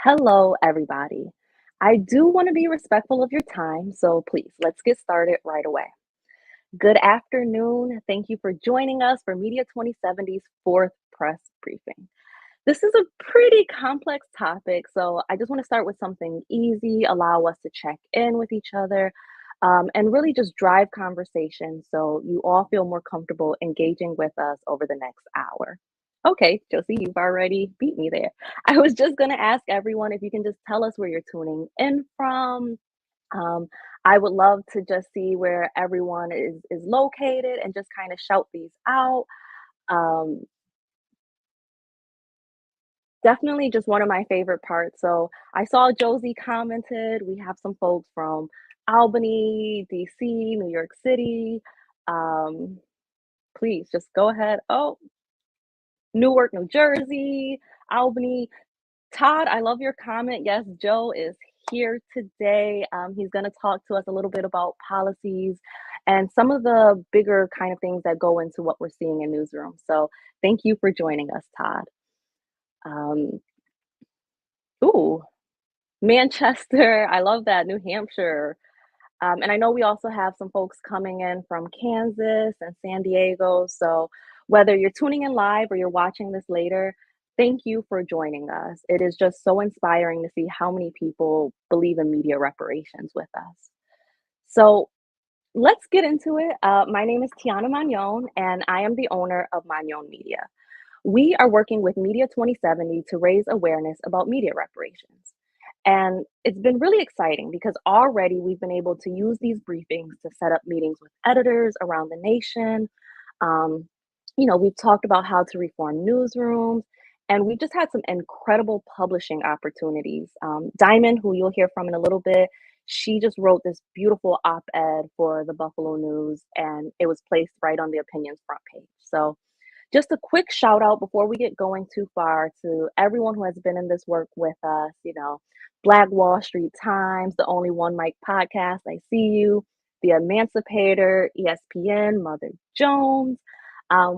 Hello, everybody. I do want to be respectful of your time, so please, let's get started right away. Good afternoon. Thank you for joining us for Media 2070's fourth press briefing. This is a pretty complex topic, so I just want to start with something easy, allow us to check in with each other, and really just drive conversation so you all feel more comfortable engaging with us over the next hour. Okay, Josie, you've already beat me there. I was just going to ask everyone if you can just tell us where you're tuning in from. Um, I would love to just see where everyone is located and just kind of shout these out. Um, Definitely just one of my favorite parts. So I saw Josie commented. We have some folks from Albany, DC, New York City. Um, Please just go ahead. Oh, Newark, New Jersey, Albany. Todd, I love your comment. Yes, Joe is here today. He's going to talk to us a little bit about policies and some of the bigger kind of things that go into what we're seeing in newsrooms. So thank you for joining us, Todd. Um, ooh, Manchester. I love that. New Hampshire. And I know we also have some folks coming in from Kansas and San Diego. So whether you're tuning in live or you're watching this later, thank you for joining us. It is just so inspiring to see how many people believe in media reparations with us. So let's get into it. My name is Tiana Magnon, and I am the owner of Magnon Media. We are working with Media 2070 to raise awareness about media reparations. And it's been really exciting because already we've been able to use these briefings to set up meetings with editors around the nation. Um, we've talked about how to reform newsrooms, and we've just had some incredible publishing opportunities. Diamond, who you'll hear from in a little bit, she just wrote this beautiful op ed for the Buffalo News, and it was placed right on the opinions front page. So just a quick shout out before we get going too far to everyone who has been in this work with us, Black Wall Street Times, the Only One Mic podcast, I see you, The Emancipator, ESPN, Mother Jones.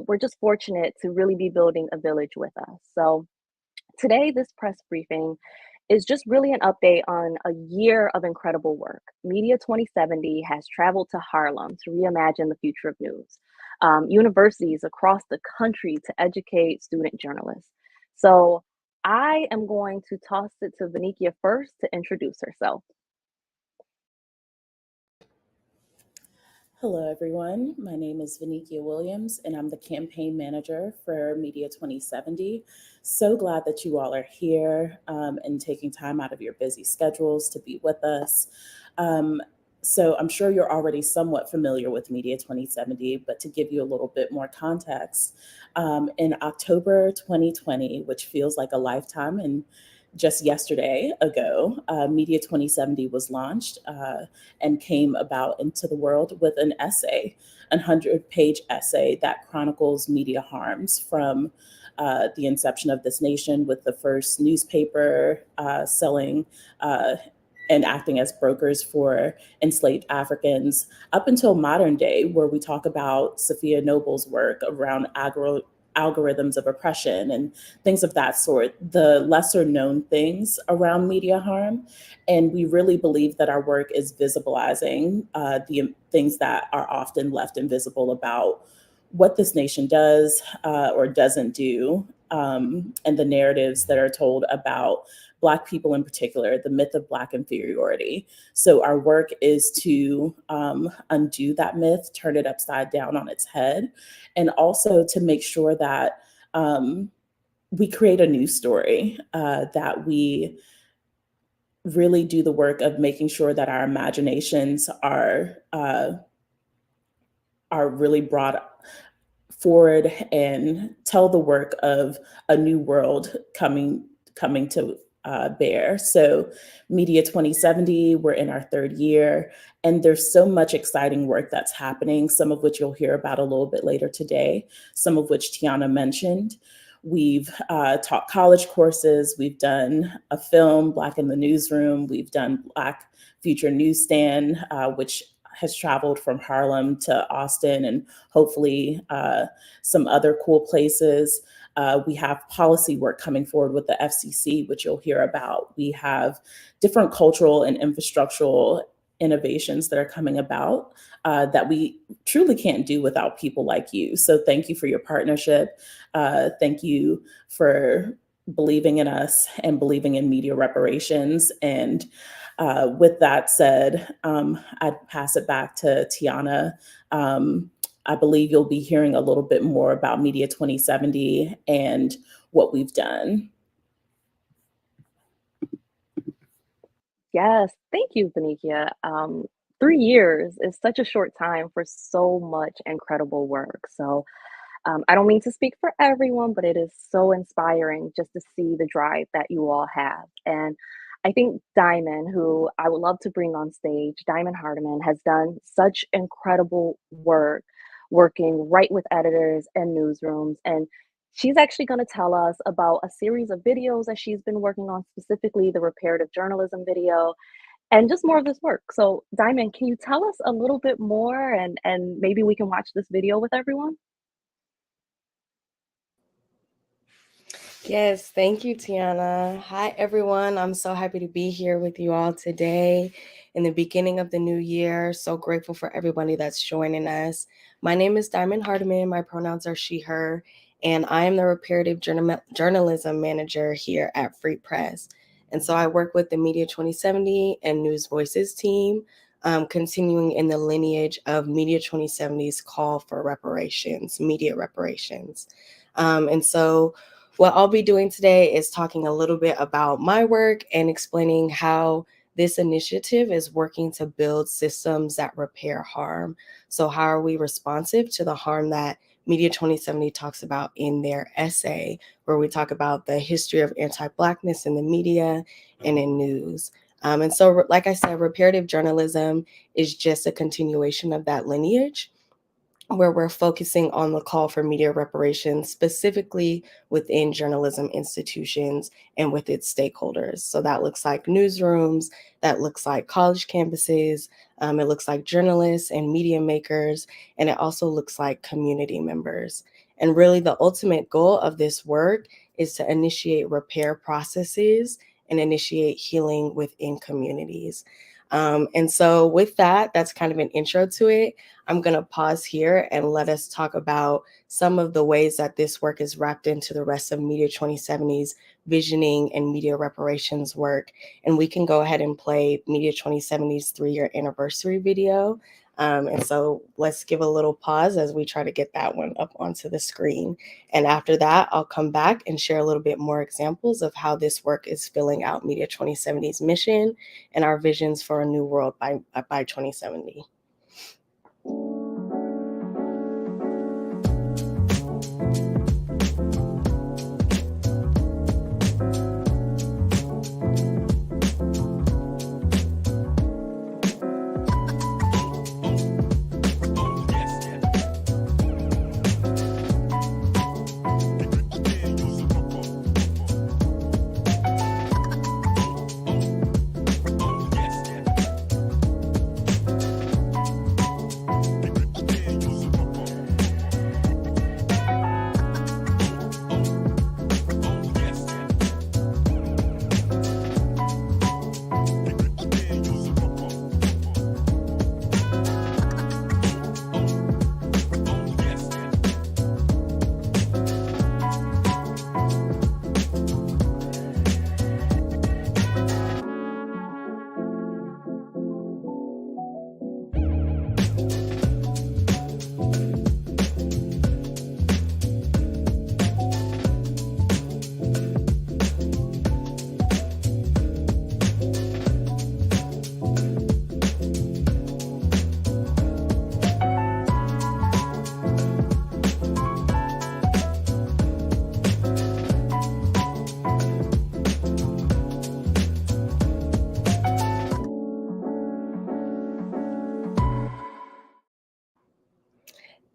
We're just fortunate to really be building a village with us. So today, this press briefing is just really an update on a year of incredible work. Media 2070 has traveled to Harlem to reimagine the future of news, universities across the country to educate student journalists. So I am going to toss it to Vanikia first to introduce herself. Hello, everyone. My name is Vanikia Williams, and I'm the campaign manager for Media 2070. So glad that you all are here and taking time out of your busy schedules to be with us. So I'm sure you're already somewhat familiar with Media 2070, but to give you a little bit more context, in October 2020, which feels like a lifetime, and just yesterday ago, Media 2070 was launched and came about into the world with an essay, a 100-page essay that chronicles media harms from the inception of this nation, with the first newspaper selling and acting as brokers for enslaved Africans, up until modern day, where we talk about Sophia Noble's work around algorithms of oppression and things of that sort, the lesser known things around media harm. And we really believe that our work is visibilizing the things that are often left invisible about what this nation does or doesn't do, and the narratives that are told about Black people in particular, the myth of Black inferiority. So our work is to undo that myth, turn it upside down on its head, and also to make sure that we create a news story, that we really do the work of making sure that our imaginations are really brought forward and tell the work of a new world coming to bear. So Media 2070, we're in our third year, and there's so much exciting work that's happening, some of which you'll hear about a little bit later today, some of which Tiana mentioned. We've taught college courses, we've done a film, Black in the Newsroom, we've done Black Future Newsstand, which has traveled from Harlem to Austin and hopefully some other cool places. We have policy work coming forward with the FCC, which you'll hear about. We have different cultural and infrastructural innovations that are coming about that we truly can't do without people like you. So thank you for your partnership. Thank you for believing in us and believing in media reparations. And with that said, I'd pass it back to Tiana. I believe you'll be hearing a little bit more about Media 2070 and what we've done. Yes, thank you, Benicia. 3 years is such a short time for so much incredible work. So I don't mean to speak for everyone, but it is so inspiring just to see the drive that you all have. And I think Diamond, who I would love to bring on stage, Diamond Hardiman, has done such incredible work working right with editors and newsrooms. And she's actually going to tell us about a series of videos that she's been working on, specifically the reparative journalism video and just more of this work. So, Diamond, can you tell us a little bit more and maybe we can watch this video with everyone? Yes, thank you, Tiana. Hi, everyone. I'm so happy to be here with you all today in the beginning of the new year. So grateful for everybody that's joining us. My name is Diamond Hardiman. My pronouns are she, her, and I am the reparative journalism manager here at Free Press. And so I work with the Media 2070 and News Voices team, continuing in the lineage of Media 2070's call for reparations, media reparations. And so what I'll be doing today is talking a little bit about my work and explaining how this initiative is working to build systems that repair harm. So how are we responsive to the harm that Media 2070 talks about in their essay, where we talk about the history of anti-Blackness in the media and in news. And so, like I said, reparative journalism is just a continuation of that lineage, where we're focusing on the call for media reparations, specifically within journalism institutions and with its stakeholders. So that looks like newsrooms, that looks like college campuses, it looks like journalists and media makers, and it also looks like community members. And really the ultimate goal of this work is to initiate repair processes and initiate healing within communities. And so with that, that's kind of an intro to it. I'm going to pause here and let us talk about some of the ways that this work is wrapped into the rest of Media 2070's visioning and media reparations work. And we can go ahead and play Media 2070's 3-year anniversary video. And so let's give a little pause as we try to get that one up onto the screen. And after that, I'll come back and share a little bit more examples of how this work is filling out Media 2070's mission and our visions for a new world by 2070.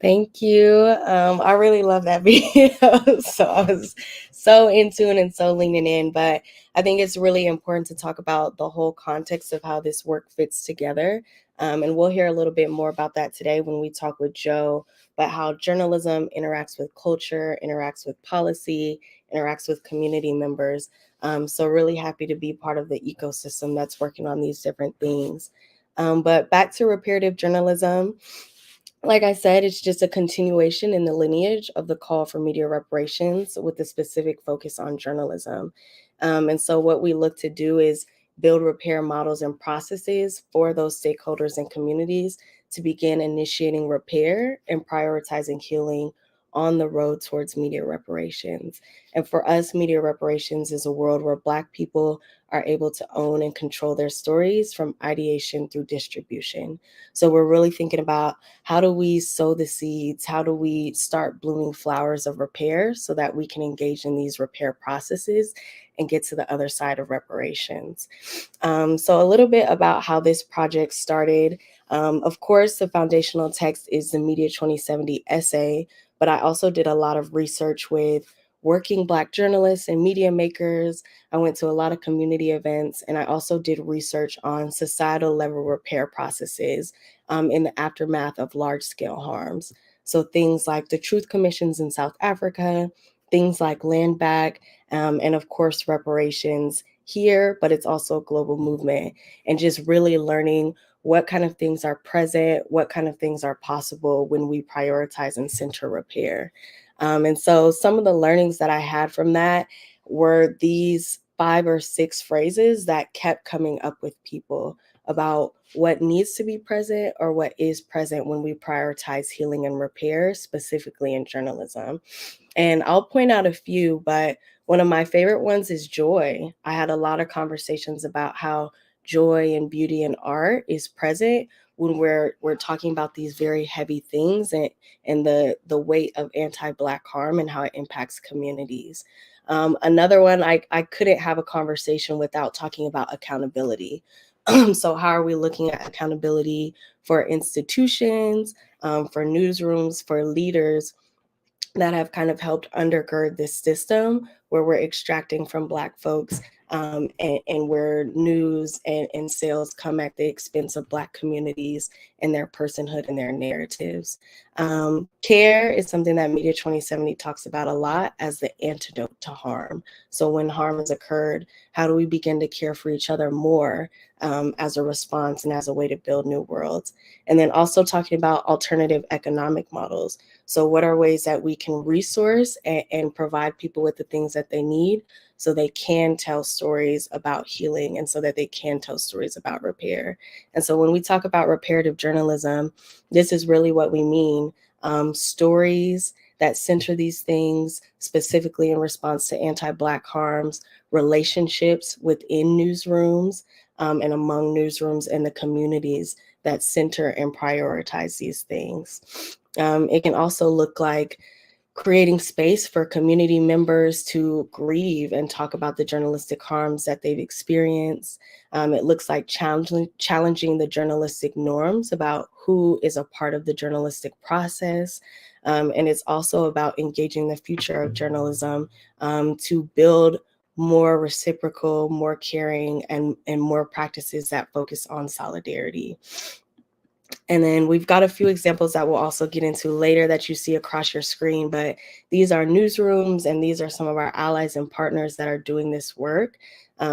Thank you. I really love that video. So I was so in tune and so leaning in, but I think it's really important to talk about the whole context of how this work fits together. And we'll hear a little bit more about that today when we talk with Joe, but how journalism interacts with culture, interacts with policy, interacts with community members. So really happy to be part of the ecosystem that's working on these different things. But back to reparative journalism. Like I said, it's just a continuation in the lineage of the call for media reparations with a specific focus on journalism. And so what we look to do is build repair models and processes for those stakeholders and communities to begin initiating repair and prioritizing healing on the road towards media reparations. And for us, media reparations is a world where Black people are able to own and control their stories from ideation through distribution. So we're really thinking about how do we sow the seeds? How do we start blooming flowers of repair so that we can engage in these repair processes and get to the other side of reparations? So a little bit about how this project started. Of course, the foundational text is the Media 2070 essay, but I also did a lot of research with working Black journalists and media makers. I went to a lot of community events, and I also did research on societal level repair processes in the aftermath of large-scale harms. So things like the Truth Commissions in South Africa, things like Land Back, and of course reparations here, but it's also a global movement. And just really learning what kind of things are present, what kind of things are possible when we prioritize and center repair. And so some of the learnings that I had from that were these 5 or 6 phrases that kept coming up with people about what needs to be present or what is present when we prioritize healing and repair, specifically in journalism. And I'll point out a few, but one of my favorite ones is joy. I had a lot of conversations about how joy and beauty and art is present when we're talking about these very heavy things and the weight of anti-Black harm and how it impacts communities. Another one, I couldn't have a conversation without talking about accountability. So how are we looking at accountability for institutions, for newsrooms, for leaders that have kind of helped undergird this system where we're extracting from Black folks and where news and sales come at the expense of Black communities and their personhood and their narratives. Care is something that Media 2070 talks about a lot as the antidote to harm. So when harm has occurred, how do we begin to care for each other more as a response and as a way to build new worlds? And then also talking about alternative economic models. So what are ways that we can resource and provide people with the things that they need so they can tell stories about healing and so that they can tell stories about repair? And so when we talk about reparative journalism, this is really what we mean. Stories that center these things specifically in response to anti-Black harms, relationships within newsrooms and among newsrooms and the communities that center and prioritize these things. It can also look like creating space for community members to grieve and talk about the journalistic harms that they've experienced. It looks like challenging the journalistic norms about who is a part of the journalistic process. And it's also about engaging the future of journalism to build more reciprocal, more caring, and more practices that focus on solidarity. And then we've got a few examples that we'll also get into later that you see across your screen, but these are newsrooms and these are some of our allies and partners that are doing this work.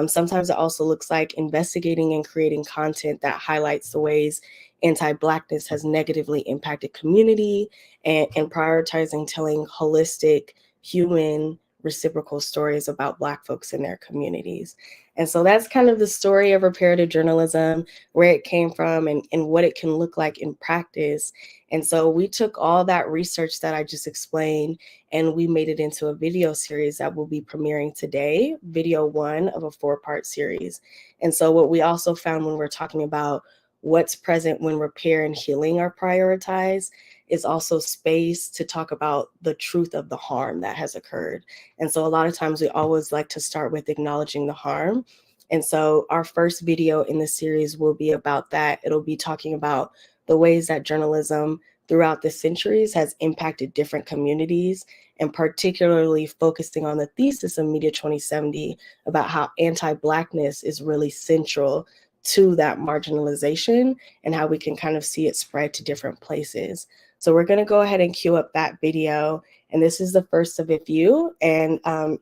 Sometimes it also looks like investigating and creating content that highlights the ways anti-Blackness has negatively impacted community and prioritizing telling holistic, human, reciprocal stories about Black folks in their communities. And so that's kind of the story of reparative journalism, where it came from and what it can look like in practice. And so we took all that research that I just explained and we made it into a video series that will be premiering today, video 1 of a 4-part series. And so what we also found when we're talking about what's present when repair and healing are prioritized is also space to talk about the truth of the harm that has occurred. And so a lot of times we always like to start with acknowledging the harm. And so our first video in the series will be about that. It'll be talking about the ways that journalism throughout the centuries has impacted different communities, and particularly focusing on the thesis of Media 2070 about how anti-Blackness is really central to that marginalization and how we can kind of see it spread to different places. So we're going to go ahead and queue up that video. And this is the first of a few. And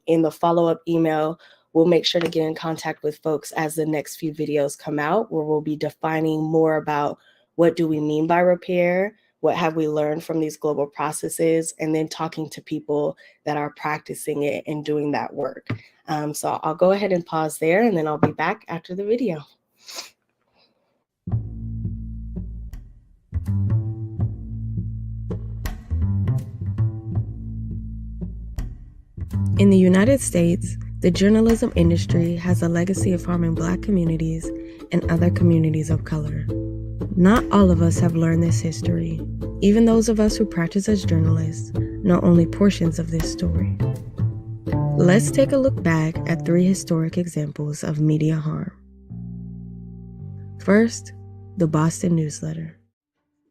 in the follow-up email, we'll make sure to get in contact with folks as the next few videos come out, where we'll be defining more about what do we mean by repair, what have we learned from these global processes, and then talking to people that are practicing it and doing that work. So I'll go ahead and pause there, and then I'll be back after the video. In the United States, the journalism industry has a legacy of harming Black communities and other communities of color. Not all of us have learned this history. Even those of us who practice as journalists know only portions of this story. Let's take a look back at 3 historic examples of media harm. First, the Boston Newsletter.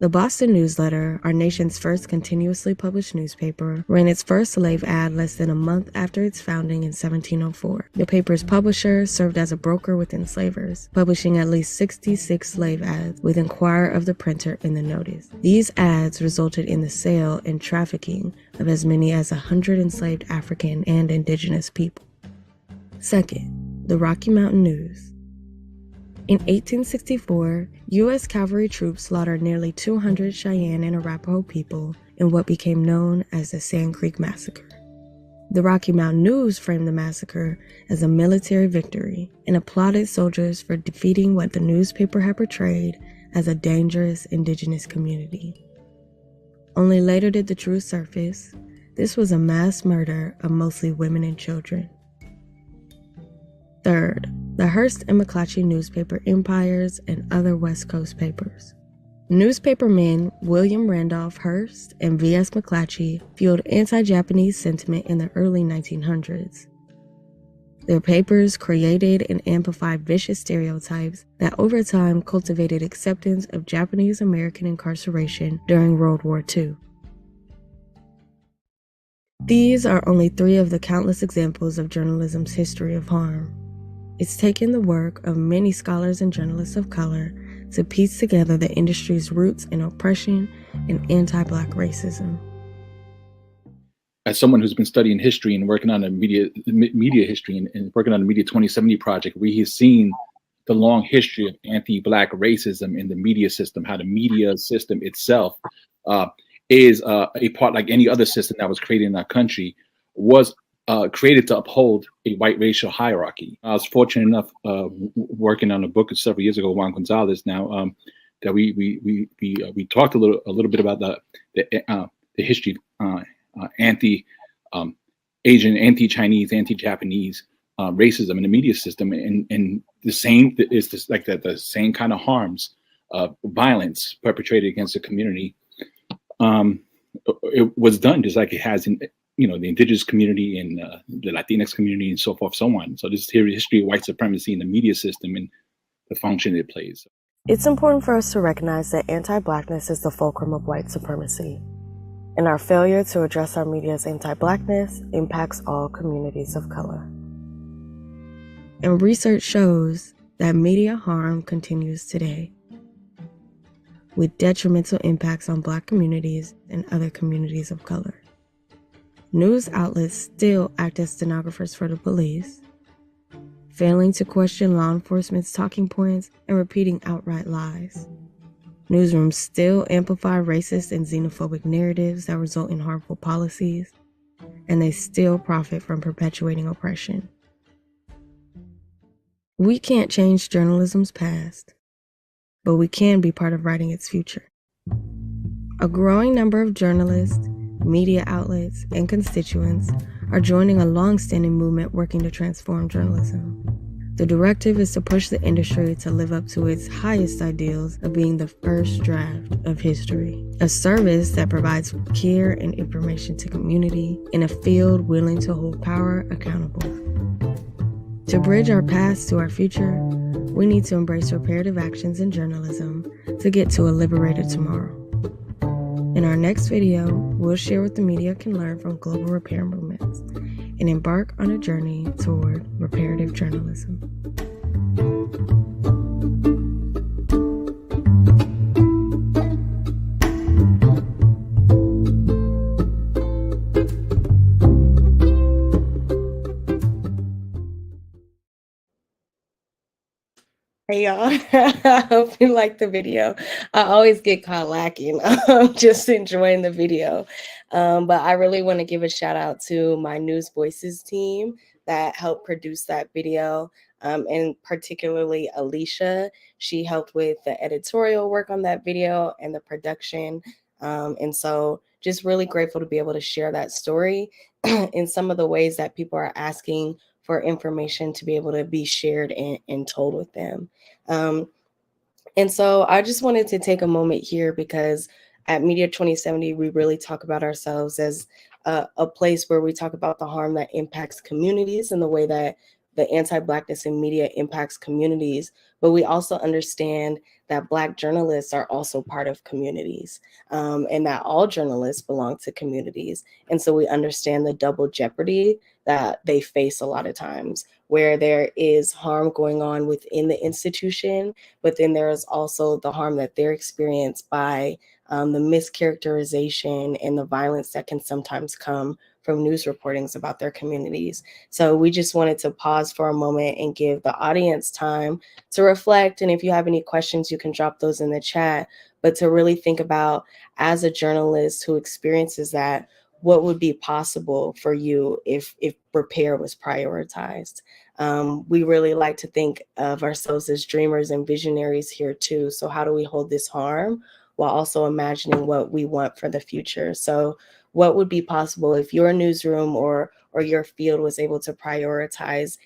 The Boston Newsletter, our nation's first continuously published newspaper, ran its first slave ad less than a month after its founding in 1704. The paper's publisher served as a broker with enslavers, publishing at least 66 slave ads with inquiry of the printer in the notice. These ads resulted in the sale and trafficking of as many as 100 enslaved African and indigenous people. Second, the Rocky Mountain News. In 1864, U.S. cavalry troops slaughtered nearly 200 Cheyenne and Arapaho people in what became known as the Sand Creek Massacre. The Rocky Mountain News framed the massacre as a military victory and applauded soldiers for defeating what the newspaper had portrayed as a dangerous indigenous community. Only later did the truth surface. This was a mass murder of mostly women and children. Third, the Hearst and McClatchy newspaper empires and other West Coast papers. Newspapermen William Randolph Hearst and V.S. McClatchy fueled anti-Japanese sentiment in the early 1900s. Their papers created and amplified vicious stereotypes that over time cultivated acceptance of Japanese American incarceration during World War II. These are only 3 of the countless examples of journalism's history of harm. It's taken the work of many scholars and journalists of color to piece together the industry's roots in oppression and anti-Black racism. As someone who's been studying history and working on a media history and working on the Media 2070 project, we have seen the long history of anti-Black racism in the media system, how the media system itself is a part, like any other system that was created in our country, was created to uphold a white racial hierarchy. I was fortunate enough working on a book several years ago, Juan Gonzalez now, that we talked a little bit about the history of anti-Asian, anti-Chinese, anti-Japanese racism in the media system, and the same is this, like the same kind of harms, violence perpetrated against the community. It was done just like it has in the indigenous community and the Latinx community and so forth, so on. So this is the history of white supremacy in the media system and the function it plays. It's important for us to recognize that anti-Blackness is the fulcrum of white supremacy, and our failure to address our media's anti-Blackness impacts all communities of color. And research shows that media harm continues today, with detrimental impacts on Black communities and other communities of color. News outlets still act as stenographers for the police, failing to question law enforcement's talking points and repeating outright lies. Newsrooms still amplify racist and xenophobic narratives that result in harmful policies, and they still profit from perpetuating oppression. We can't change journalism's past, but we can be part of writing its future. A growing number of journalists, media outlets, and constituents are joining a long-standing movement working to transform journalism. The directive is to push the industry to live up to its highest ideals of being the first draft of history, a service that provides care and information to community in a field willing to hold power accountable. To bridge our past to our future, we need to embrace reparative actions in journalism to get to a liberated tomorrow. In our next video, we'll share what the media can learn from global repair movements and embark on a journey toward reparative journalism. Hey y'all, I hope you like the video. I always get caught lacking, just enjoying the video. But I really want to give a shout out to my News Voices team that helped produce that video, and particularly Alicia. She helped with the editorial work on that video and the production. And so just really grateful to be able to share that story in some of the ways that people are asking for information to be able to be shared and told with them. Um, and so I just wanted to take a moment here because at Media 2070, we really talk about ourselves as a place where we talk about the harm that impacts communities and the way that the anti-Blackness in media impacts communities. But we also understand that Black journalists are also part of communities, and that all journalists belong to communities. And so we understand the double jeopardy that they face a lot of times, where there is harm going on within the institution, but then there is also the harm that they're experienced by the mischaracterization and the violence that can sometimes come from news reportings about their communities. So we just wanted to pause for a moment and give the audience time to reflect. And if you have any questions, you can drop those in the chat, but to really think about, as a journalist who experiences that, what would be possible for you if repair was prioritized. We really like to think of ourselves as dreamers and visionaries here too. So how do we hold this harm while also imagining what we want for the future? So what would be possible if your newsroom or your field was able to prioritize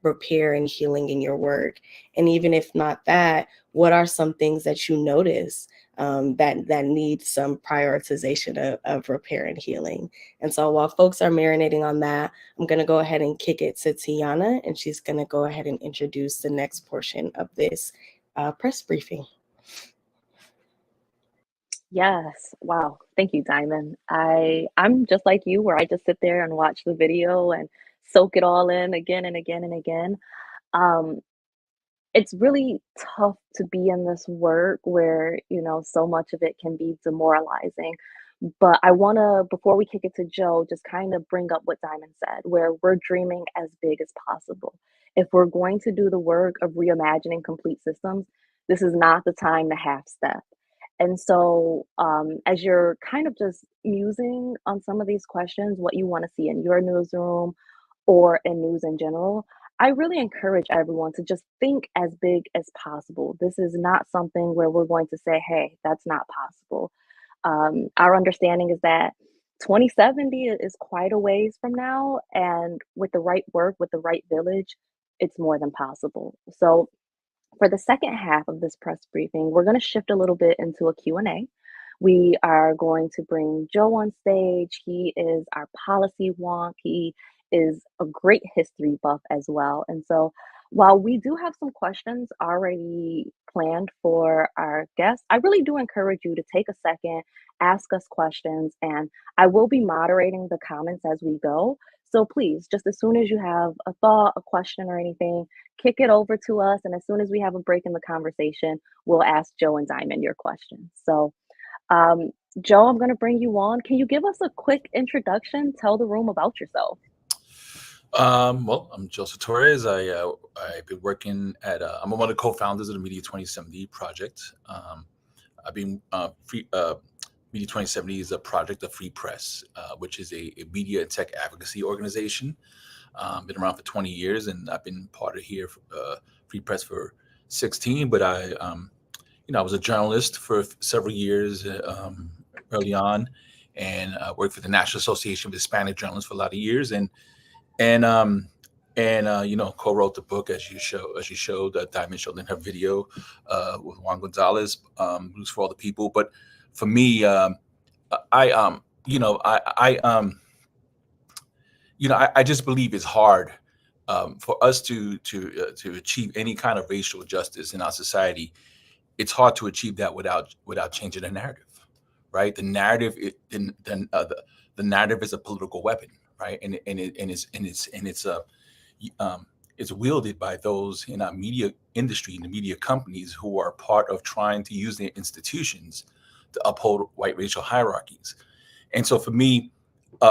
repair and healing in your work? And even if not that, what are some things that you notice that need some prioritization of repair and healing? And so while folks are marinating on that, I'm going to go ahead and kick it to Tiana, and she's going to go ahead and introduce the next portion of this press briefing. Yes. Wow. Thank you, Diamond. I'm just like you, where I just sit there and watch the video and soak it all in again and again and again. Um, it's really tough to be in this work where, so much of it can be demoralizing. But I want to, before we kick it to Joe, just kind of bring up what Diamond said, where we're dreaming as big as possible. If we're going to do the work of reimagining complete systems, this is not the time to half step. And so, as you're kind of just musing on some of these questions, what you want to see in your newsroom or in news in general, I really encourage everyone to just think as big as possible. This is not something where we're going to say, hey, that's not possible. Our understanding is that 2070 is quite a ways from now. And with the right work, with the right village, it's more than possible. So, for the second half of this press briefing, we're going to shift a little bit into a Q&A. We are going to bring Joe on stage. He is our policy wonk. He is a great history buff as well. And so while we do have some questions already planned for our guests, I really do encourage you to take a second, ask us questions, and I will be moderating the comments as we go. So please, just as soon as you have a thought, a question, or anything, kick it over to us. And as soon as we have a break in the conversation, we'll ask Joe and Diamond your questions. So, um, Joe, I'm going to bring you on. Can you give us a quick introduction? Tell the room about yourself. Well, I'm Joseph Torres. I've been working at, I'm one of the co-founders of the Media 2070 project. I've been, Media 2070 is a project of Free Press, which is a media and tech advocacy organization. Been around for 20 years, and I've been part of here, Free Press, for 16. But I was a journalist for several years early on, and worked for the National Association of Hispanic Journalists for a lot of years, and co-wrote the book, as you showed, Diamond showed in her video, with Juan Gonzalez, News for All the People. But for me, I just believe it's hard for us to achieve any kind of racial justice in our society. It's hard to achieve that without changing the narrative, right? The narrative, the narrative is a political weapon, right? And it's wielded by those in our media industry, in the media companies, who are part of trying to use their institutions to uphold white racial hierarchies. And so for me,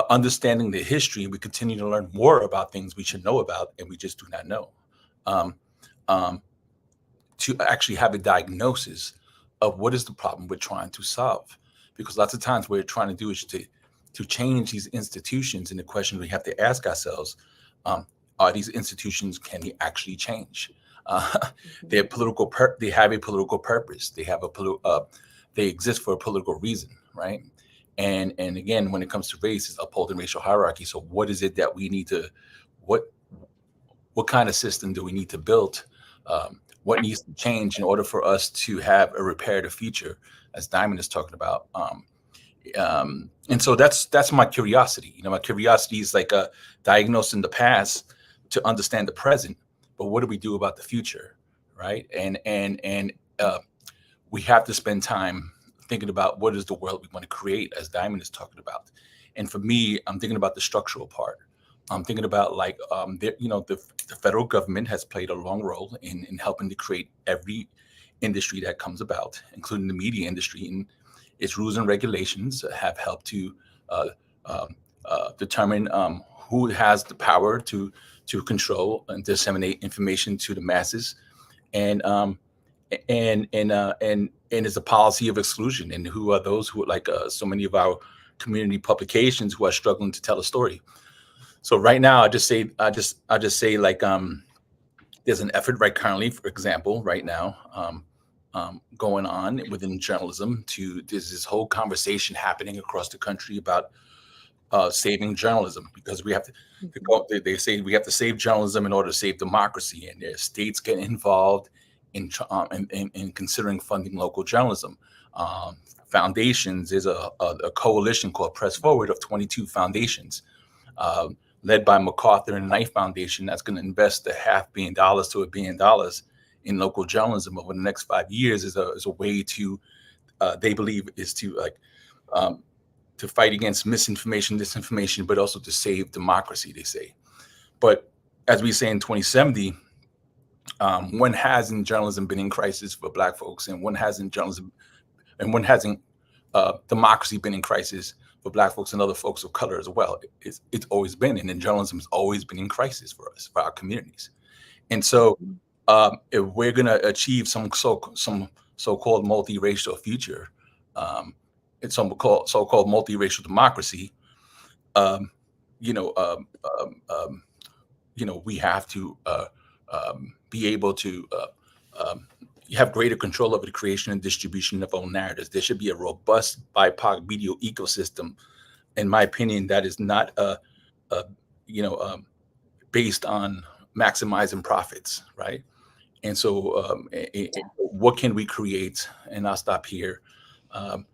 understanding the history, we continue to learn more about things we should know about, and we just do not know. to actually have a diagnosis of what is the problem we're trying to solve. Because lots of times what we're trying to do is to change these institutions, and the question we have to ask ourselves, are these institutions, can they actually change? They're political. They have a political purpose. They have they exist for a political reason, right? And again, when it comes to race, it's upholding racial hierarchy. So what is it that we need to, what kind of system do we need to build? What needs to change in order for us to have a reparative future, as Diamond is talking about? And so that's my curiosity. My curiosity is like diagnosing the past to understand the present, but what do we do about the future, right? And we have to spend time thinking about what is the world we want to create, as Diamond is talking about. And for me, I'm thinking about the structural part. I'm thinking about like the federal government has played a long role in helping to create every industry that comes about, including the media industry, and its rules and regulations have helped to determine who has the power to control and disseminate information to the masses, and it's a policy of exclusion. And who are those who, like so many of our community publications, who are struggling to tell a story? So right now, I just say like there's an effort right currently, for example, right now. Going on within journalism there's this whole conversation happening across the country about saving journalism, because we have to they say we have to save journalism in order to save democracy, and there's states getting involved in considering funding local journalism. Foundations, there's a coalition called Press Forward of 22 foundations, led by MacArthur and Knight Foundation, that's going to invest $500 million to $1 billion in local journalism over the next 5 years, is a way to, they believe, is to fight against misinformation, disinformation, but also to save democracy, they say. But as we say in 2070, when hasn't journalism been in crisis for Black folks, and when hasn't democracy been in crisis for Black folks and other folks of color as well? It's always been, and then journalism has always been in crisis for us, for our communities. And so if we're going to achieve some so-called multiracial future, it's so-called multiracial democracy, we have to be able to have greater control over the creation and distribution of own narratives. There should be a robust BIPOC media ecosystem, in my opinion, that is not based on maximizing profits, right? And so what can we create? And I'll stop here. And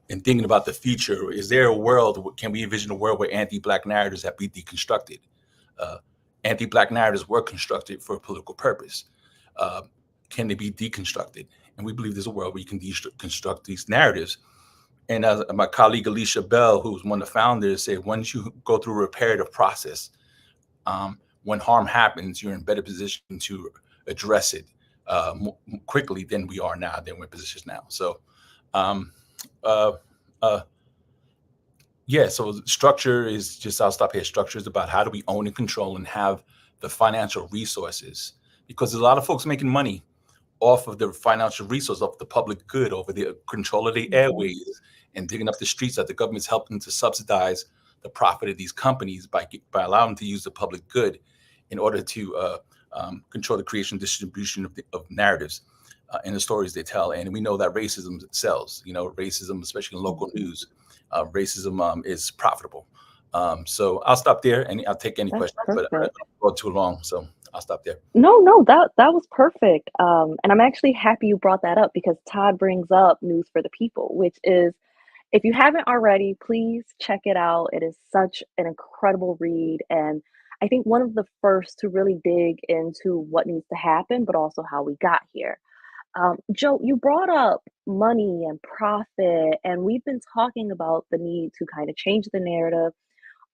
thinking about the future, is there a world, can we envision a world where anti-Black narratives have been deconstructed? Anti-Black narratives were constructed for a political purpose. Can they be deconstructed? And we believe there's a world where you can deconstruct these narratives. And as my colleague Alicia Bell, who's one of the founders, said, once you go through a reparative process, when harm happens, you're in better position to address it quickly than we are now, than we're positioned now. So, so structure is just, I'll stop here. Structure is about how do we own and control and have the financial resources, because there's a lot of folks making money off of the financial resource of the public good, over the control of the airways and digging up the streets, that the government's helping to subsidize the profit of these companies by allowing them to use the public good in order to control the creation and distribution of narratives and the stories they tell. And we know that racism sells, racism, especially in local news, racism is profitable. So I'll stop there, and I'll take any questions, but I don't go too long, so I'll stop there. No, that was perfect. And I'm actually happy you brought that up, because Todd brings up News for the People, which is, if you haven't already, please check it out. It is such an incredible read. And I think one of the first to really dig into what needs to happen, but also how we got here. Joe, you brought up money and profit, and we've been talking about the need to kind of change the narrative,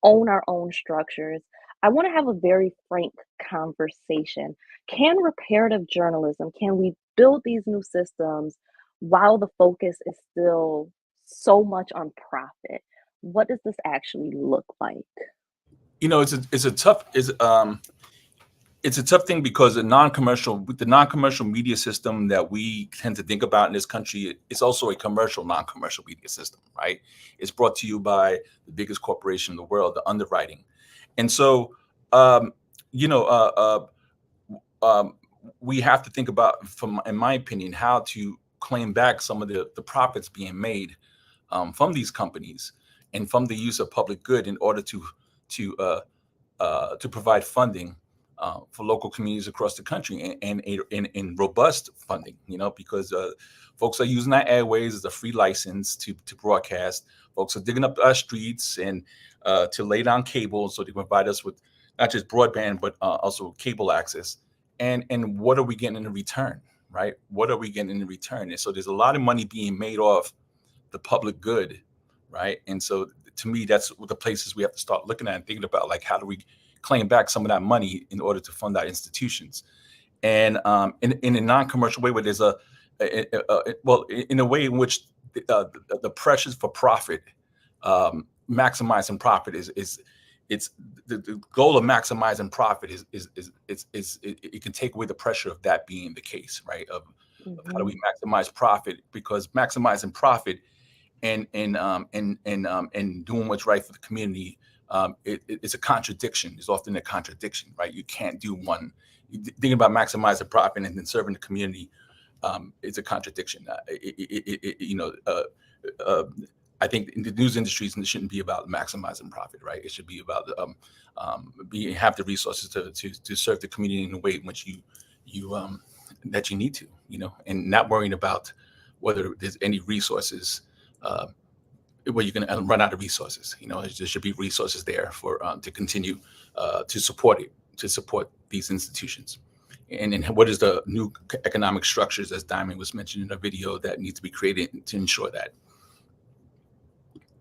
own our own structures. I want to have a very frank conversation. Can reparative journalism, can we build these new systems while the focus is still so much on profit? What does this actually look like? It's a tough, it's a tough thing because the non-commercial media system that we tend to think about in this country is also a commercial non-commercial media system, right? It's brought to you by the biggest corporation in the world, the underwriting. And so, we have to think about, in my opinion, how to claim back some of the profits being made from these companies and from the use of public good in order to provide funding for local communities across the country, and robust funding, because folks are using our airways as a free license to broadcast. Folks are digging up our streets and to lay down cable so they can provide us with not just broadband, but also cable access. And what are we getting in return, right? What are we getting in return? And so there's a lot of money being made off the public good, right? And so to me, that's the places we have to start looking at and thinking about, like, how do we claim back some of that money in order to fund our institutions? And in a non-commercial way, where there's in a way in which the pressures for profit, maximizing profit it's the goal of maximizing profit it can take away the pressure of that being the case, right? Of how do we maximize profit? Because maximizing profit and doing what's right for the community, it's a contradiction. It's often a contradiction, right? You can't do one. Thinking about maximizing profit and then serving the community, it's a contradiction. I think in the news industries, it shouldn't be about maximizing profit, right? It should be about have the resources to serve the community in a way in which that you need to, and not worrying about whether there's any resources where you're going to run out of resources. There should be resources there for to continue to support these institutions. And what is the new economic structures, as Diamond was mentioning in a video, that needs to be created to ensure that?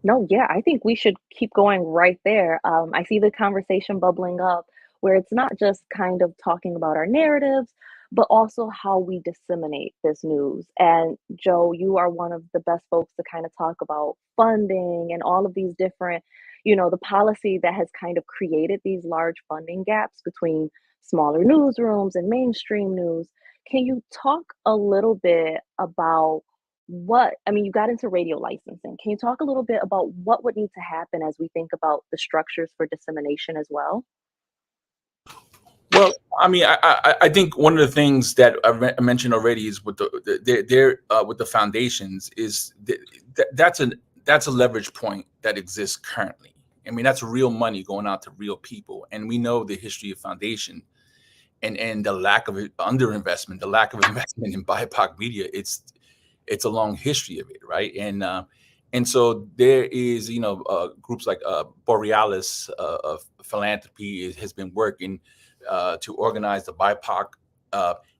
No, yeah, I think we should keep going right there. I see the conversation bubbling up where it's not just kind of talking about our narratives, but also how we disseminate this news. And Joe, you are one of the best folks to kind of talk about funding and all of these different, the policy that has kind of created these large funding gaps between smaller newsrooms and mainstream news. Can you talk a little bit about you got into radio licensing. Can you talk a little bit about what would need to happen as we think about the structures for dissemination as well? Well, I think one of the things that I mentioned already is with the foundations is that's a leverage point that exists currently. That's real money going out to real people, and we know the history of foundation and the lack of underinvestment, the lack of investment in BIPOC media. It's a long history of it, right? And so there is, groups like Borealis Philanthropy has been working to organize the BIPOC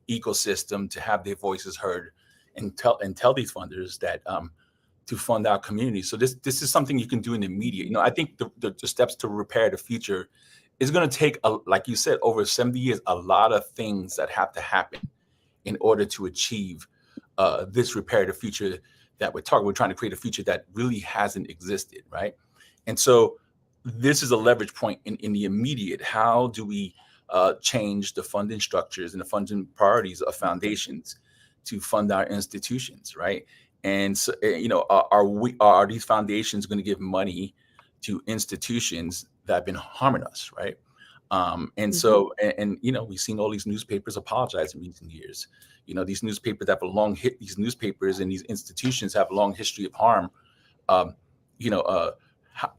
ecosystem to have their voices heard and tell these funders that to fund our community. So this is something you can do in the media. I think the steps to repair the future is going to take, like you said, over 70 years, a lot of things that have to happen in order to achieve this reparative future that we're talking. We're trying to create a future that really hasn't existed, right? And so this is a leverage point in the immediate. How do we change the funding structures and the funding priorities of foundations to fund our institutions, right? And so, are these foundations going to give money to institutions that have been harming us, right? So, we've seen all these newspapers apologize in recent years. These newspapers have these newspapers and these institutions have a long history of harm.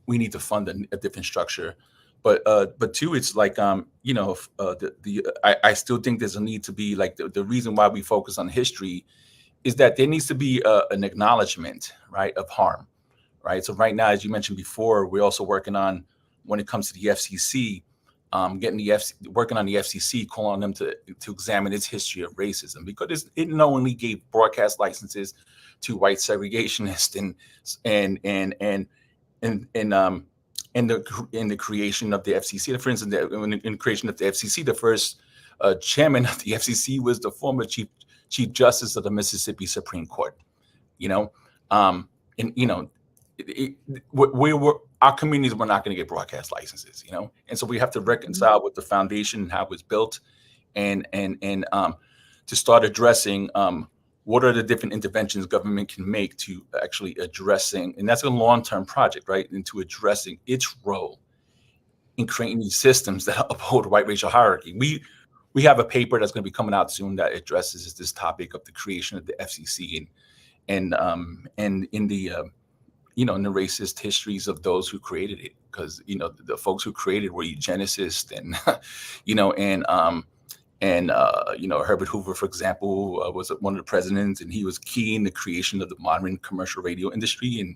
We need to fund a different structure. But two, it's like, I still think there's a need to be, like, the reason why we focus on history is that there needs to be an acknowledgement, right, of harm, right? So right now, as you mentioned before, we're also working on, when it comes to the FCC, working on the FCC, calling on them to examine its history of racism, because it knowingly gave broadcast licenses to white segregationists in the creation of the FCC. For instance, in the creation of the FCC, the first chairman of the FCC was the former Chief Justice of the Mississippi Supreme Court. our communities were not going to get broadcast licenses, and so we have to reconcile with the foundation and how it's built, and to start addressing what are the different interventions government can make to actually addressing, and that's a long-term project, right, into addressing its role in creating these systems that uphold white racial hierarchy. We have a paper that's going to be coming out soon that addresses this topic of the creation of the FCC and in the in the racist histories of those who created it, because the folks who created were eugenicists and Herbert Hoover, for example, was one of the presidents, and he was key in the creation of the modern commercial radio industry, and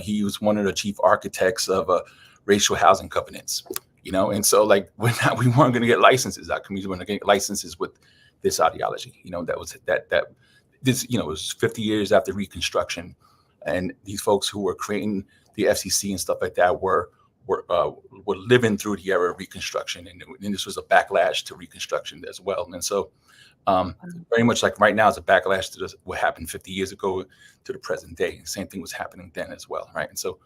he was one of the chief architects of racial housing covenants. And so we weren't going to get licenses. Our community weren't going to get licenses with this ideology. This it was 50 years after Reconstruction, and these folks who were creating the FCC and stuff like that were living through the era of Reconstruction, and this was a backlash to Reconstruction as well. And so, very much like right now is a backlash to what happened 50 years ago to the present day. Same thing was happening then as well, right? And so,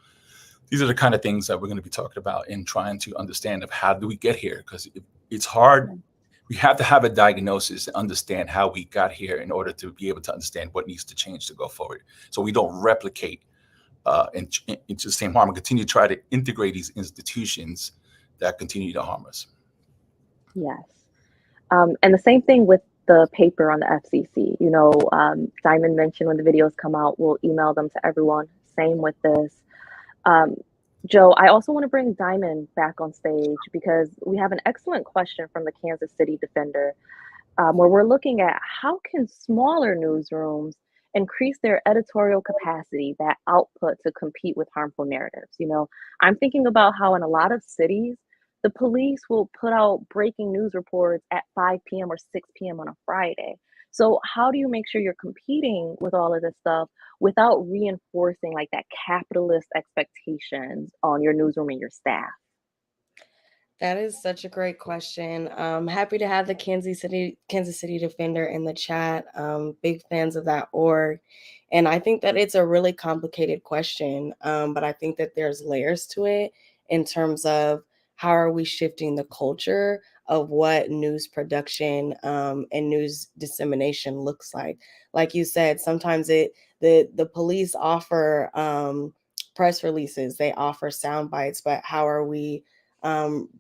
these are the kind of things that we're going to be talking about and trying to understand of how do we get here, because it's hard. We have to have a diagnosis and understand how we got here in order to be able to understand what needs to change to go forward, so we don't replicate into the same harm and continue to try to integrate these institutions that continue to harm us. Yes. And the same thing with the paper on the FCC. Diamond mentioned when the videos come out, we'll email them to everyone. Same with this. Joe, I also want to bring Diamond back on stage because we have an excellent question from the Kansas City Defender, where we're looking at how can smaller newsrooms increase their editorial capacity, that output to compete with harmful narratives. I'm thinking about how in a lot of cities, the police will put out breaking news reports at 5 p.m. or 6 p.m. on a Friday. So how do you make sure you're competing with all of this stuff without reinforcing that capitalist expectations on your newsroom and your staff? That is such a great question. Happy to have the Kansas City Defender in the chat. Big fans of that org. And I think that it's a really complicated question, but I think that there's layers to it in terms of how are we shifting the culture of what news production and news dissemination looks like. Like you said, sometimes the police offer press releases, they offer sound bites, but how are we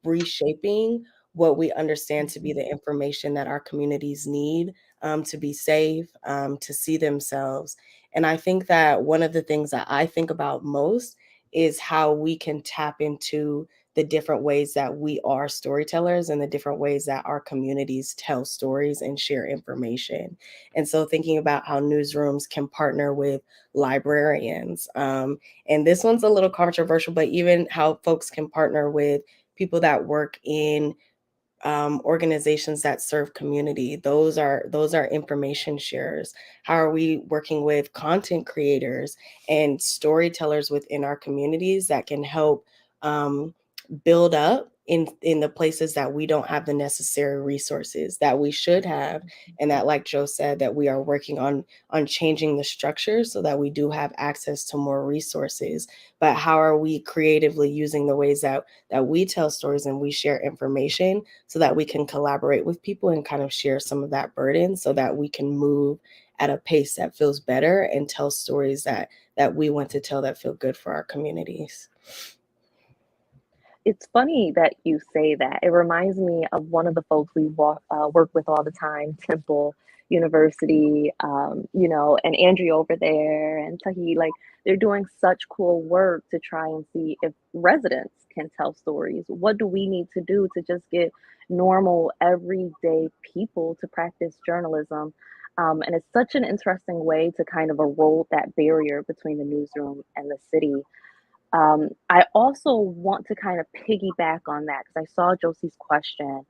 reshaping what we understand to be the information that our communities need to be safe, to see themselves. And I think that one of the things that I think about most is how we can tap into the different ways that we are storytellers and the different ways that our communities tell stories and share information. And so thinking about how newsrooms can partner with librarians. And this one's a little controversial, but even how folks can partner with people that work in organizations that serve community. Those are information sharers. How are we working with content creators and storytellers within our communities that can help build up in the places that we don't have the necessary resources that we should have, and that, like Joe said, that we are working on changing the structure so that we do have access to more resources. But how are we creatively using the ways that we tell stories and we share information so that we can collaborate with people and kind of share some of that burden so that we can move at a pace that feels better and tell stories that we want to tell that feel good for our communities. It's funny that you say that. It reminds me of one of the folks we work with all the time, Temple University, and Andrea over there and Tahi. They're doing such cool work to try and see if residents can tell stories. What do we need to do to just get normal, everyday people to practice journalism? And it's such an interesting way to kind of erode that barrier between the newsroom and the city. I also want to kind of piggyback on that because I saw Josie's question.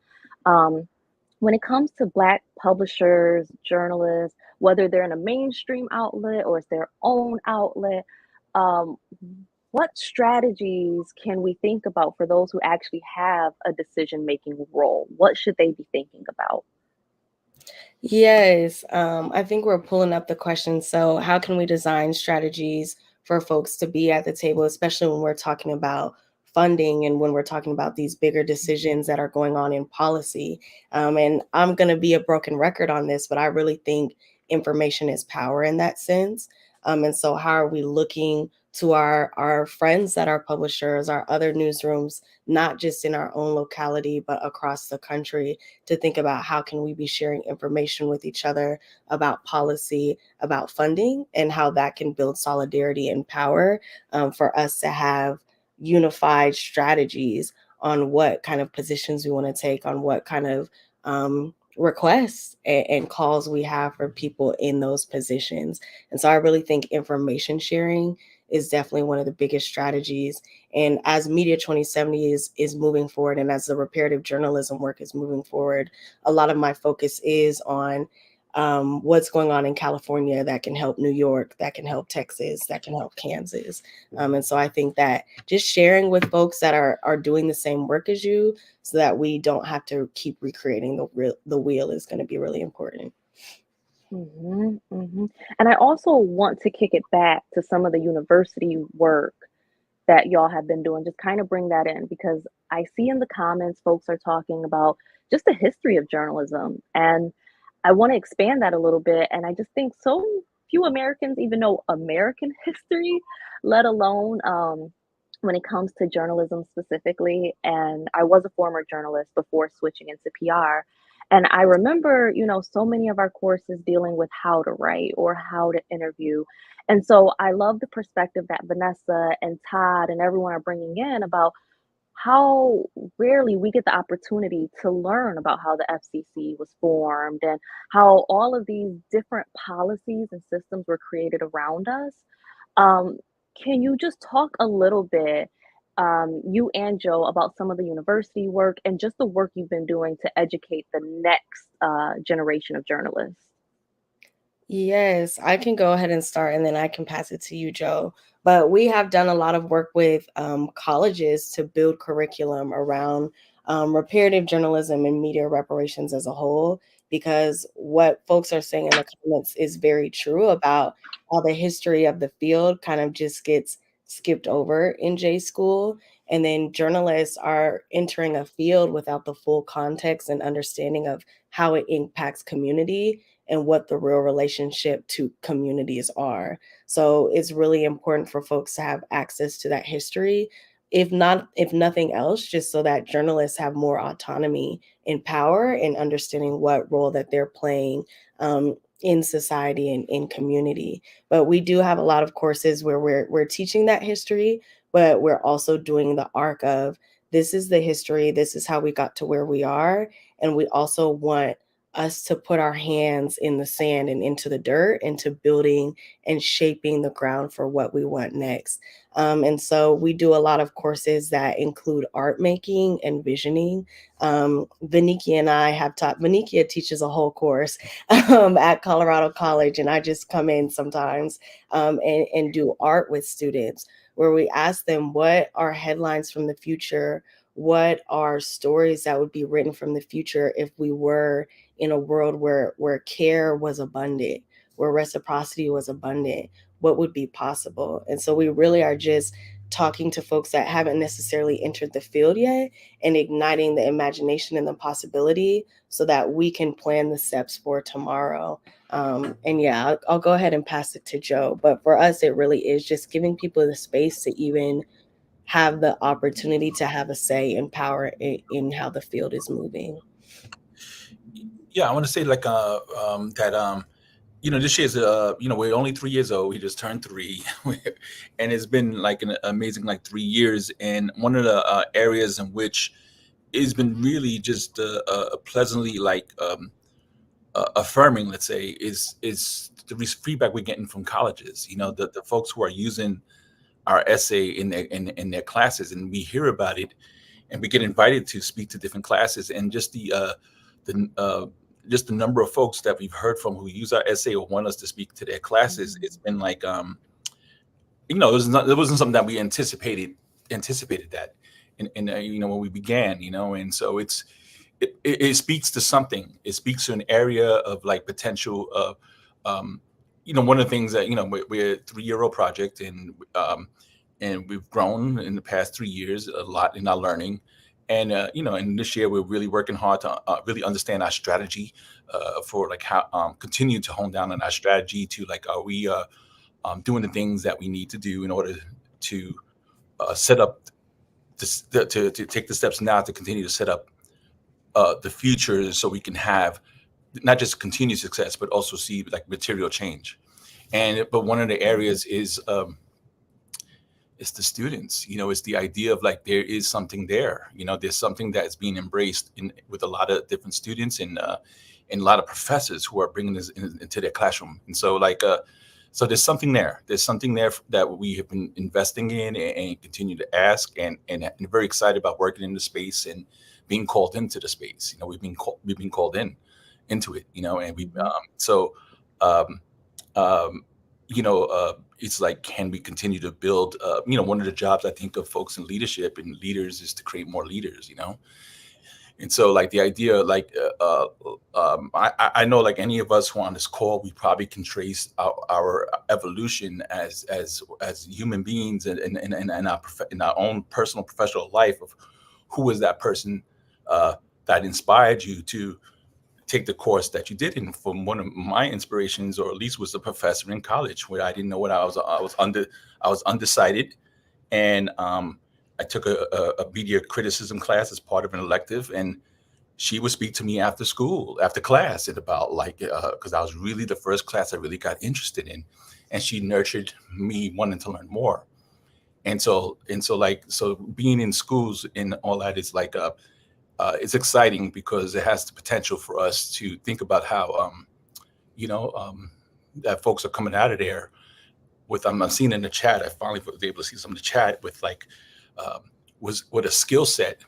When it comes to Black publishers, journalists, whether they're in a mainstream outlet or it's their own outlet, what strategies can we think about for those who actually have a decision-making role? What should they be thinking about? Yes, I think we're pulling up the question. So how can we design strategies for folks to be at the table, especially when we're talking about funding and when we're talking about these bigger decisions that are going on in policy. And I'm going to be a broken record on this, but I really think information is power in that sense. And so how are we looking to our friends that are publishers, our other newsrooms, not just in our own locality, but across the country, to think about how can we be sharing information with each other about policy, about funding, and how that can build solidarity and power for us to have unified strategies on what kind of positions we want to take, on what kind of requests and calls we have for people in those positions. And so I really think information sharing is definitely one of the biggest strategies. And as Media 2070 is moving forward, and as the reparative journalism work is moving forward, a lot of my focus is on what's going on in California that can help New York, that can help Texas, that can help Kansas. And so I think that just sharing with folks that are doing the same work as you, so that we don't have to keep recreating the wheel, is going to be really important. And I also want to kick it back to some of the university work that y'all have been doing, just kind of bring that in, because I see in the comments folks are talking about just the history of journalism. And I want to expand that a little bit. And I just think so few Americans even know American history, let alone when it comes to journalism specifically. And I was a former journalist before switching into PR. And I remember, so many of our courses dealing with how to write or how to interview. And so I love the perspective that Vanessa and Todd and everyone are bringing in about how rarely we get the opportunity to learn about how the FCC was formed and how all of these different policies and systems were created around us. Um, can you just talk a little bit, you and Joe, about some of the university work and just the work you've been doing to educate the next generation of journalists? Yes, I can go ahead and start, and then I can pass it to you, Joe. But we have done a lot of work with colleges to build curriculum around reparative journalism and media reparations as a whole, because what folks are saying in the comments is very true about how the history of the field kind of just gets skipped over in J school. And then journalists are entering a field without the full context and understanding of how it impacts community and what the real relationship to communities are. So it's really important for folks to have access to that history, if nothing else, just so that journalists have more autonomy and power in understanding what role that they're playing in society and in community. But we do have a lot of courses where we're teaching that history, but we're also doing the arc of, this is the history, this is how we got to where we are, and we also want us to put our hands in the sand and into the dirt, into building and shaping the ground for what we want next. And so we do a lot of courses that include art making and visioning. Vanikia and I have taught, Vanikia teaches a whole course at Colorado College, and I just come in sometimes and do art with students, where we ask them, what are headlines from the future? What are stories that would be written from the future if we were in a world where care was abundant, where reciprocity was abundant? What would be possible? And so we really are just talking to folks that haven't necessarily entered the field yet and igniting the imagination and the possibility so that we can plan the steps for tomorrow. And yeah, I'll go ahead and pass it to Joe. But for us, it really is just giving people the space to even have the opportunity to have a say and power in how the field is moving. Yeah, I want to say like that this year's we're only 3 years old. We just turned 3, and it's been like an amazing 3 years. And one of the areas in which it's been really just pleasantly affirming, let's say, is the feedback we're getting from colleges. The folks who are using our essay in their classes, and we hear about it, and we get invited to speak to different classes, and just the number of folks that we've heard from who use our essay or want us to speak to their classes, it's been like, it wasn't something that we anticipated that, and when we began, and so it speaks to something. It speaks to an area of potential of one of the things that, we're a 3-year-old project, and we've grown in the past 3 years a lot in our learning. And, and this year we're really working hard to really understand our strategy for like how continue to hone down on our strategy to like, are we doing the things that we need to do in order to set up to take the steps now to continue to set up the future, so we can have not just continued success, but also see like material change. But one of the areas is it's the students. It's the idea of like there is something there. There's something that's being embraced with a lot of different students and a lot of professors who are bringing this into their classroom. And so so there's something there. There's something there that we have been investing in and continue to ask, and very excited about working in the space and being called into the space. We've been called into it. And we it's like, can we continue to build? One of the jobs I think of folks in leadership and leaders is to create more leaders. And so like the idea, like I know like any of us who are on this call, we probably can trace our evolution as human beings and in our own personal professional life of who was that person that inspired you to take the course that you did. And from one of my inspirations, or at least was a professor in college, where I didn't know what I was undecided, and I took a media criticism class as part of an elective, and she would speak to me after class, and about like because I was really the first class I really got interested in, and she nurtured me wanting to learn more. And so being in schools and all that is like it's exciting, because it has the potential for us to think about how that folks are coming out of there with, I'm seeing in the chat, I finally was able to see some of the chat with like was with a skill set,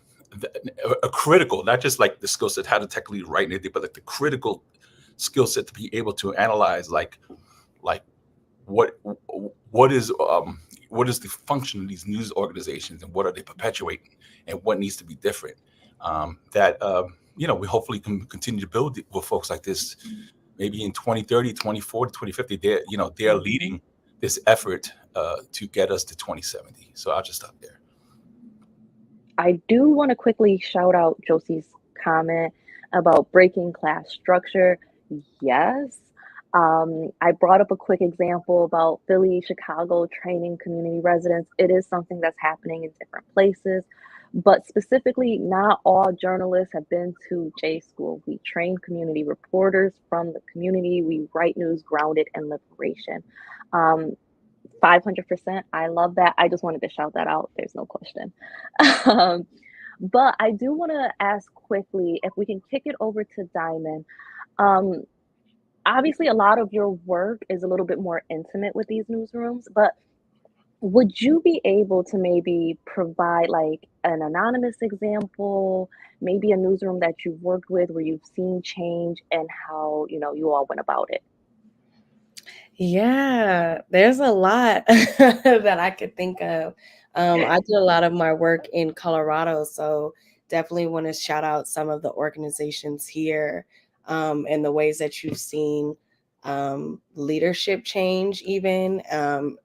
a critical, not just like the skill set how to technically write anything, but like the critical skill set to be able to analyze like what is the function of these news organizations, and what are they perpetuating, and what needs to be different. We hopefully can continue to build with folks like this, maybe in 2030, 2040, 2050, they're leading this effort to get us to 2070. So I'll just stop there. I do want to quickly shout out Josie's comment about breaking class structure. Yes. I brought up a quick example about Philly, Chicago training community residents. It is something that's happening in different places, but specifically, not all journalists have been to J School. We train community reporters from the community. We write news grounded in liberation. 500%. I love that. I just wanted to shout that out. There's no question. But I do want to ask quickly if we can kick it over to Diamond. Obviously, a lot of your work is a little bit more intimate with these newsrooms, but would you be able to maybe provide like an anonymous example, maybe a newsroom that you've worked with where you've seen change and how, you all went about it? Yeah, there's a lot that I could think of. I do a lot of my work in Colorado, so definitely want to shout out some of the organizations here and the ways that you've seen leadership change, even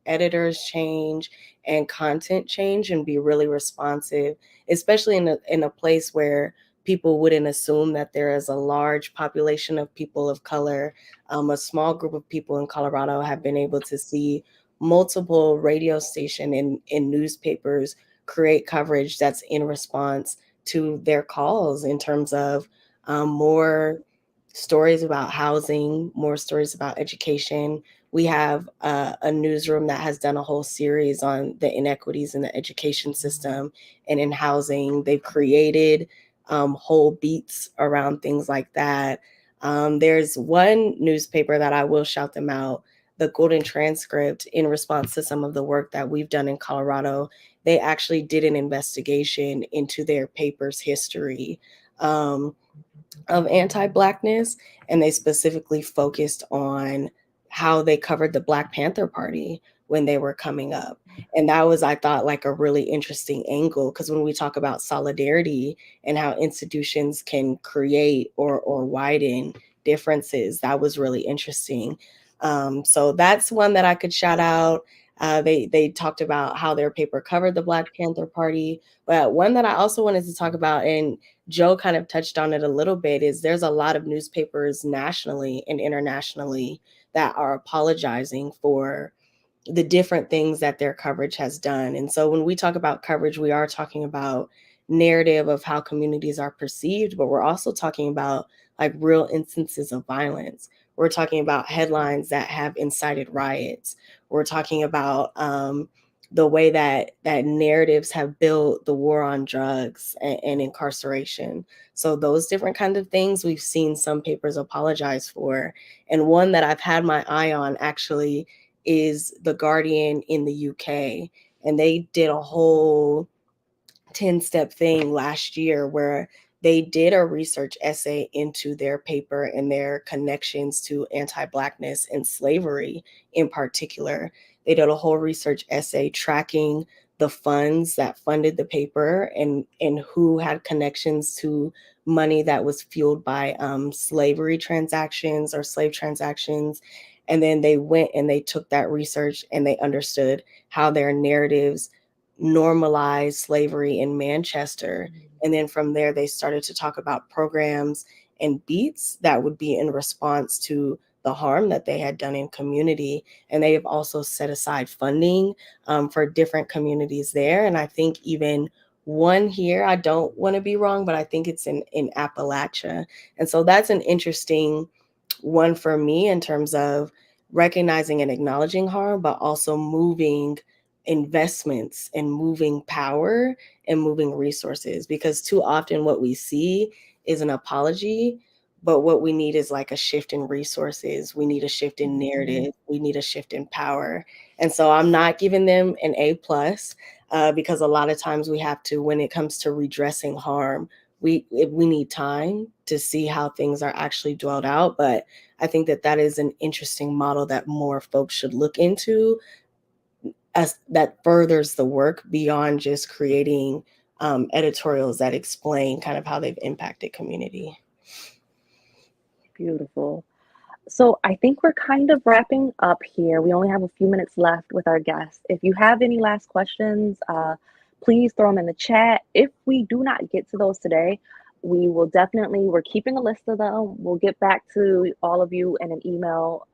editors change and content change, and be really responsive, especially in a place where people wouldn't assume that there is a large population of people of color. A small group of people in Colorado have been able to see multiple radio stations and newspapers create coverage that's in response to their calls, in terms of more stories about housing, more stories about education. We have a newsroom that has done a whole series on the inequities in the education system and in housing. They've created whole beats around things like that. There's one newspaper that I will shout them out, the Golden Transcript, in response to some of the work that we've done in Colorado. They actually did an investigation into their paper's history of anti-Blackness, and they specifically focused on how they covered the Black Panther Party when they were coming up. And that was, I thought, like a really interesting angle, because when we talk about solidarity and how institutions can create or widen differences, that was really interesting. So that's one that I could shout out. They talked about how their paper covered the Black Panther Party. But one that I also wanted to talk about, and Joe kind of touched on it a little bit, is there's a lot of newspapers nationally and internationally that are apologizing for the different things that their coverage has done. And so when we talk about coverage, we are talking about narrative of how communities are perceived, but we're also talking about like real instances of violence. We're talking about headlines that have incited riots. We're talking about the way that narratives have built the war on drugs and incarceration. So those different kinds of things we've seen some papers apologize for. And one that I've had my eye on actually is The Guardian in the UK. And they did a whole 10-step thing last year where they did a research essay into their paper and their connections to anti-Blackness and slavery in particular. They did a whole research essay tracking the funds that funded the paper and who had connections to money that was fueled by slavery transactions or slave transactions. And then they went and they took that research and they understood how their narratives normalized slavery in Manchester. And then from there, they started to talk about programs and beats that would be in response to the harm that they had done in community. And they have also set aside funding for different communities there. And I think even one here, I don't want to be wrong, but I think it's in Appalachia. And so that's an interesting one for me in terms of recognizing and acknowledging harm, but also moving investments and moving power and moving resources, because too often what we see is an apology, but what we need is like a shift in resources. We need a shift in narrative. We need a shift in power. And so I'm not giving them an A+, because a lot of times we have to, when it comes to redressing harm, we need time to see how things are actually dwelled out. But I think that is an interesting model that more folks should look into, as that furthers the work beyond just creating editorials that explain kind of how they've impacted community. Beautiful. So I think we're kind of wrapping up here. We only have a few minutes left with our guests. If you have any last questions, please throw them in the chat. If we do not get to those today, we will definitely, we're keeping a list of them. We'll get back to all of you in an email,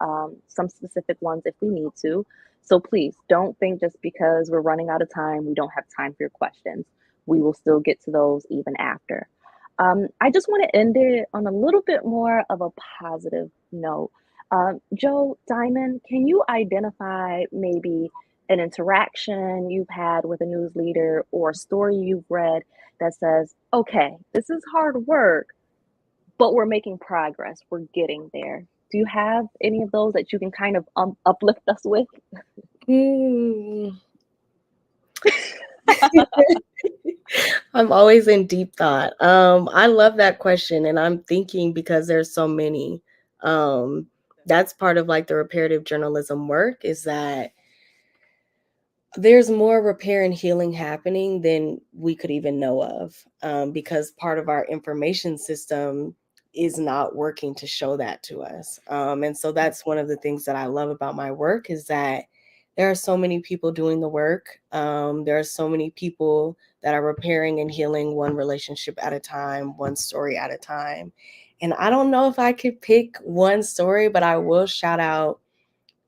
some specific ones if we need to. So please don't think just because we're running out of time, we don't have time for your questions. We will still get to those even after. I just want to end it on a little bit more of a positive note. Joe, Diamond, can you identify maybe an interaction you've had with a news leader or a story you've read that says, okay, this is hard work, but we're making progress, we're getting there? Do you have any of those that you can kind of uplift us with? I'm always in deep thought. I love that question, and I'm thinking because there's so many. That's part of like the reparative journalism work, is that there's more repair and healing happening than we could even know of, because part of our information system is not working to show that to us. And so that's one of the things that I love about my work, is that there are so many people doing the work. There are so many people that are repairing and healing one relationship at a time, one story at a time. And I don't know if I could pick one story, but I will shout out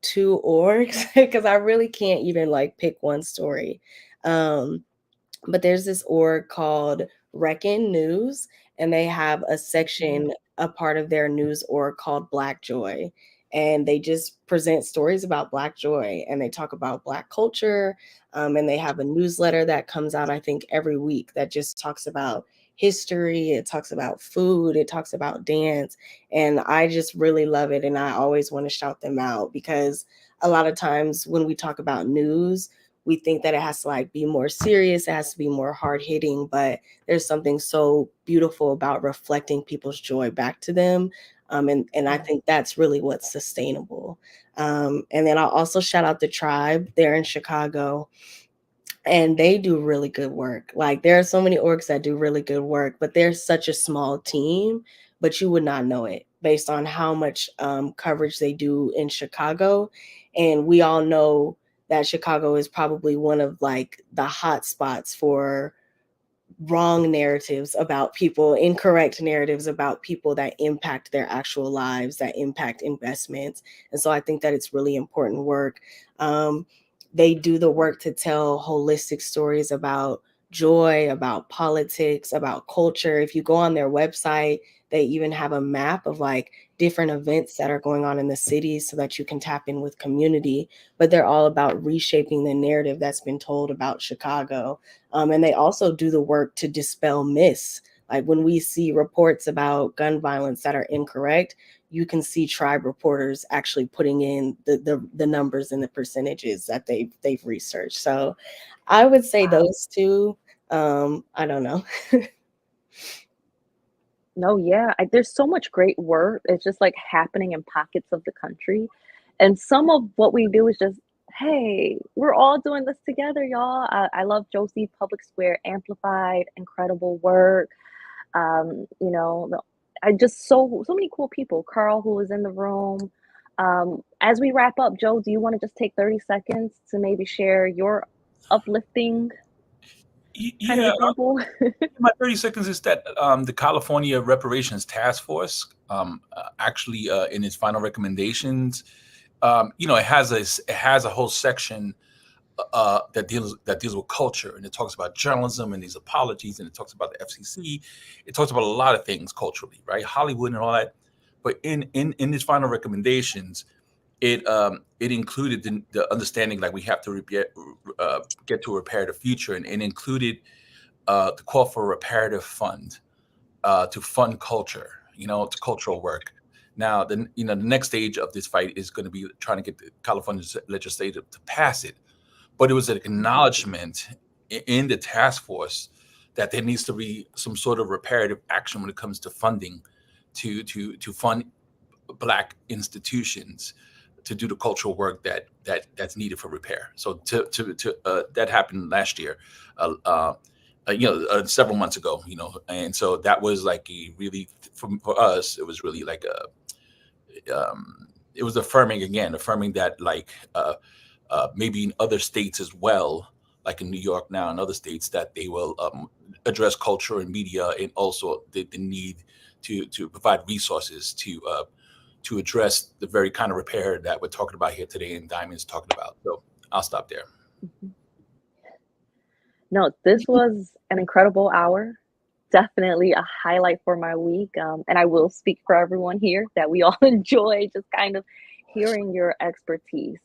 2 orgs because I really can't even like pick one story. But there's this org called Reckon News, and they have a section, a part of their news org called Black Joy. And they just present stories about Black joy, and they talk about Black culture. And they have a newsletter that comes out, I think, every week that just talks about history. It talks about food. It talks about dance. And I just really love it. And I always want to shout them out, because a lot of times when we talk about news, we think that it has to like be more serious, it has to be more hard hitting, but there's something so beautiful about reflecting people's joy back to them. And I think that's really what's sustainable. And then I'll also shout out the Tribe. They're in Chicago, and they do really good work. Like, there are so many orgs that do really good work, but they're such a small team, but you would not know it. based on how much coverage they do in Chicago. And we all know that Chicago is probably one of like the hot spots for wrong narratives about people, incorrect narratives about people that impact their actual lives, that impact investments. And so I think that it's really important work. They do the work to tell holistic stories about joy, about politics, about culture. If you go on their website, they even have a map of like different events that are going on in the city so that you can tap in with community. But they're all about reshaping the narrative that's been told about Chicago. And they also do the work to dispel myths. Like when we see reports about gun violence that are incorrect, you can see tribe reporters actually putting in the numbers and the percentages that they've researched. So I would say those two. I don't know. No, yeah, there's so much great work. It's just like happening in pockets of the country. And some of what we do is just, hey, we're all doing this together, y'all. I love Josie Public Square Amplified, incredible work. You know, I just so many cool people. Carl, who was in the room. As we wrap up, Joe, do you want to just take 30 seconds to maybe share your uplifting kind of Yeah, example? my 30 seconds is that the California Reparations Task Force actually in its final recommendations, it has a whole section that deals with culture, and it talks about journalism and these apologies, and it talks about the FCC. It talks about a lot of things culturally, right? Hollywood and all that. But in its final recommendations, it included the understanding like we have to get to a reparative future, and it included the call for a reparative fund to fund culture, to cultural work. Now, the next stage of this fight is going to be trying to get the California legislature to pass it. But it was an acknowledgement in the task force that there needs to be some sort of reparative action when it comes to funding to fund Black institutions to do the cultural work that's needed for repair. So that happened last year. Several months ago, and so that was like for us, it was really like it was affirming that like maybe in other states as well, like in New York now and other states, that they will address culture and media, and also the need to provide resources to address the very kind of repair that we're talking about here today and Diamond's talking about. So I'll stop there. Mhm. No, this was an incredible hour. Definitely a highlight for my week. And I will speak for everyone here that we all enjoy just kind of hearing your expertise,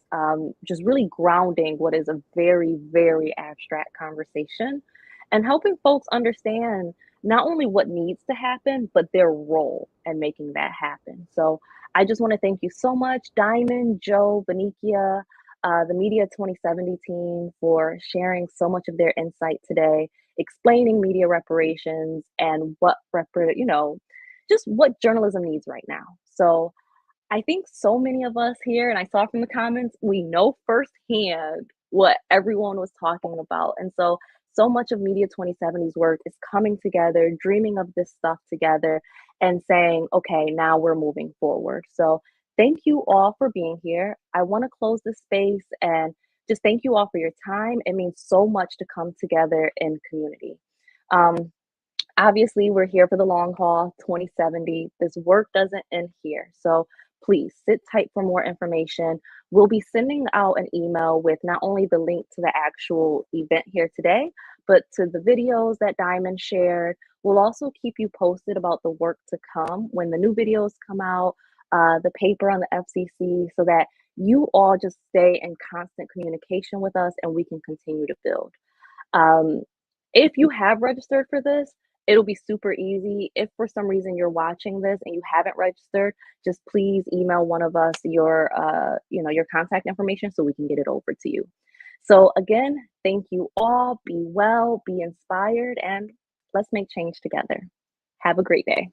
just really grounding what is a very, very abstract conversation and helping folks understand not only what needs to happen, but their role in making that happen. So I just want to thank you so much, Diamond, Joe, Benicia, the Media 2070 team for sharing so much of their insight today, explaining media reparations and just what journalism needs right now. So I think so many of us here, and I saw from the comments, we know firsthand what everyone was talking about. And so much of Media 2070's work is coming together, dreaming of this stuff together, and saying, okay, now we're moving forward. So thank you all for being here. I want to close this space and just thank you all for your time. It means so much to come together in community. Obviously, we're here for the long haul, 2070. This work doesn't end here. So please sit tight for more information. We'll be sending out an email with not only the link to the actual event here today, but to the videos that Diamond shared. We'll also keep you posted about the work to come when the new videos come out, the paper on the FCC, so that you all just stay in constant communication with us and we can continue to build. If you have registered for this, it'll be super easy. If for some reason you're watching this and you haven't registered, just please email one of us your contact information so we can get it over to you. So again, thank you all. Be well, be inspired, and let's make change together. Have a great day.